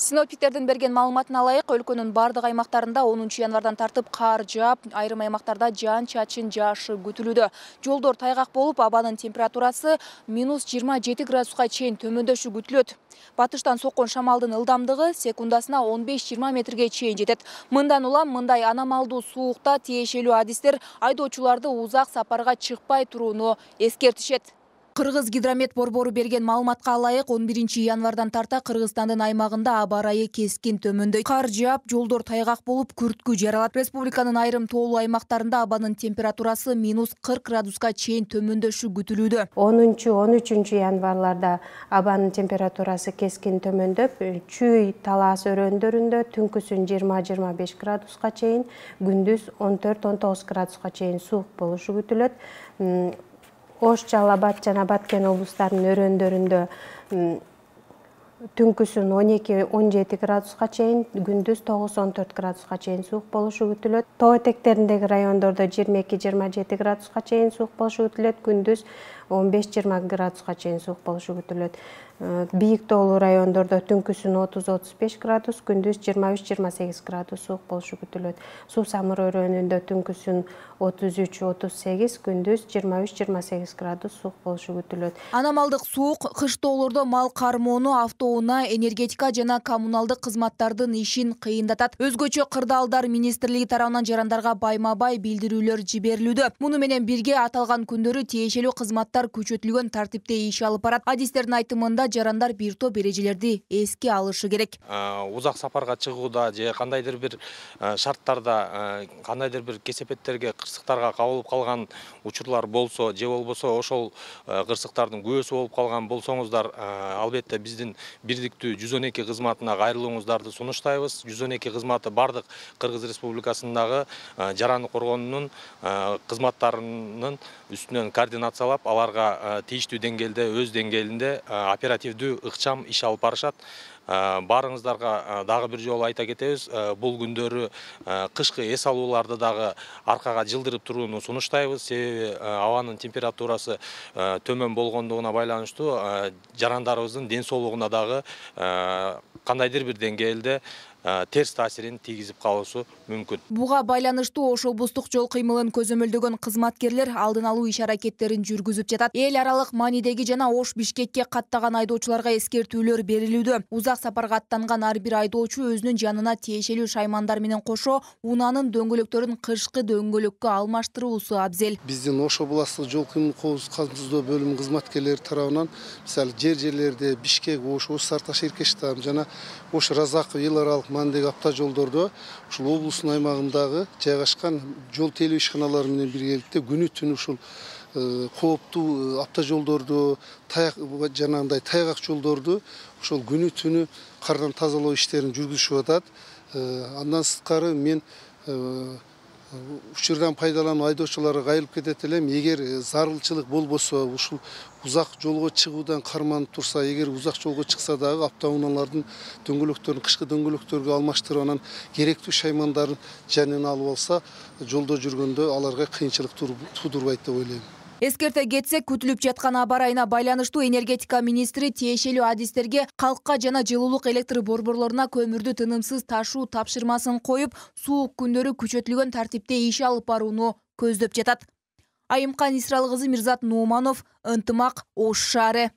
Синоптиктердин берген маалыматына ылайык, өлкөнүн бардык аймактарында 10 январдан тартып кар жаап, айрым аймактарда жаан чачын жаашы күтүлүүдө. Жолдор тайгак болуп, абанын температурасы -27 градуска чейин төмөндөшү күтүлөт. Батыштан соккон шамалдын ылдамдыгы секундасына 15-20 метрге чейин жетет. Мындан улам мындай аномалдуу суукта тиешелүү адистер айдоочуларды узак сапарга чыкпай турууну эскертишет. Кыргыз гидромет борбору берген маалыматка ылайык, 11 январдан тарта Кыргызстандын аймагында аба ырайы кескин төмөндөйт. Кар жаап, жолдор тайгак болуп, күрткү жаралат. Республиканын айрым тоолуу аймактарында абанын температурасы -40 градуска чейин төмөндөшү күтүлүүдө. 10-13 январларда абанын температурасы кескин төмөндөп, чүй талаас өрөөндөрүндө түнкүсүн 20-25 градуска чейин, күндүз 14-19 градуска чейин суук болушу күтүлөт. Ош, Жалал Абад жана Баткен облустарынын өрөөндөрүндө түнкүсүн 12-17 градуска чейин, күндүз 9-14 градуска чейин суук болушу күтүлөт. Тоо этектериндеги райондордо 22-27 градуска чейин суук болушу күтүлөт, күндүз 15-20 градуска чейин суук болушу күтүлөт. Бийик тоолуу райондордо түнкүсүн 30-35 градус, күндүз 23-28 градус суук болушу күтүлөт. Суу Самыр өрөөнүндө түнкүсүн 33-38, күндүз 23-28 градус суук болушу күтүлөт. Аномалдык суук кыш тоолордо мал кармоону, автоунаа, энергетика жана коммуналдык кызматтардын ишин кыйындатат. Өзгөчө Кырдаалдар министрлиги тарабынан жарандарга байма-бай билдирүүлөр жиберилүүдө. Муну менен бирге аталган күндөрү тиешелүү кызматтар күчөтүлгөн тартипте иш алып барат. Адистердин айтымында жарандар бир топ эрежелерди эске алышы керек. Узак сапарга чыгууда же кандайдыр бир шарттарда, кандайдыр бир кесепеттерге, кырсыктарга кабылып калган учурлар болсо, же болбосо ошол кырсыктардын күбөсү болуп калган болсоңуздар, албетте биздин бирдиктүү 112 кызматына кайрылууңуздарды сунуштайбыз. 112 кызматы бардык Кыргыз Республикасындагы жараны коргоонунун кызматтарынын үстүнөн координациялап, аларга тийиштүү деңгээлде, өз деңгээлинде оперативдүү ыкчам иш алып барышат. Баарыңыздарга дагы бир жолу айта кетебиз, бул күндөрү кышкы эс алууларды дагы аркага жылдырып турууну сунуштайбыз. Себеби абанын температурасы төмөн болгондугуна байланыштуу жарандарыбыздын ден соолугуна дагы кандайдыр бир деңгээлде терс таасирин тийгизип калуусу мүмкүн. Буга байланыштуу Ош облустук жол кыймылын көзөмөлдөгөн кызматкерлер алдын алуу иш-аракеттерин жүргүзүп жатат. Эл аралык маанидеги жана Ош Бишкекке каттаган айдоочуларга эскертүүлөр берилүүдө. Узак сапарга аттанган ар бир айдоочу өзүнүн жанына тиешелүү шаймандар менен кошо унаанын дөңгөлөктөрүн кышкы дөңгөлөккө алмаштыруусу абзел. Биздин Ош областык жол кыймыл камсыздоо бөлүмү кызматкерлери тарабынан мисалы жерлерде Бишкек, Ош Сарташ Эркештам жана Ош Разаков эл аралык маанидеги автожолдордо ушул облустун аймагындагы жайгашкан жол тейлөө ишканалары менен биргеликте күнү түнү ушул кооптуу автожолдорду, жанагындай тайгак жолдорду ошол күнү түнү кардан тазалоо иштерин жүргүзүшүп атат. Андан сырткары мен учурдан пайдаланып айдоочуларга кайрылып кетет элем. Эгер зарылчылык болбосо, ушул узак жолго чыгуудан карманып турса, эгер узак жолго чыкса дагы автоунаалардын дөңгөлөктөрүн кышкы дөңгөлөктөргө алмаштырып, анан керектүү шаймандарын жанына алып алса, жолдо жүргөндө аларга кыйынчылык туудурбайт деп ойлойм. Эскерте кетсек, күтүлүп жаткан аба ырайына байланыштуу энергетика министри тиешелүү адистерге калкка жана жылуулук электр борборлоруна көмүрдү тынымсыз ташуу тапшырмасын коюп, суук күндөрү күчөтүлгөн тартипте иш алып барууну көздөп жатат. Айымкан Исралкызы, Мирзат Нууманов, Ынтымак, Ош шаары.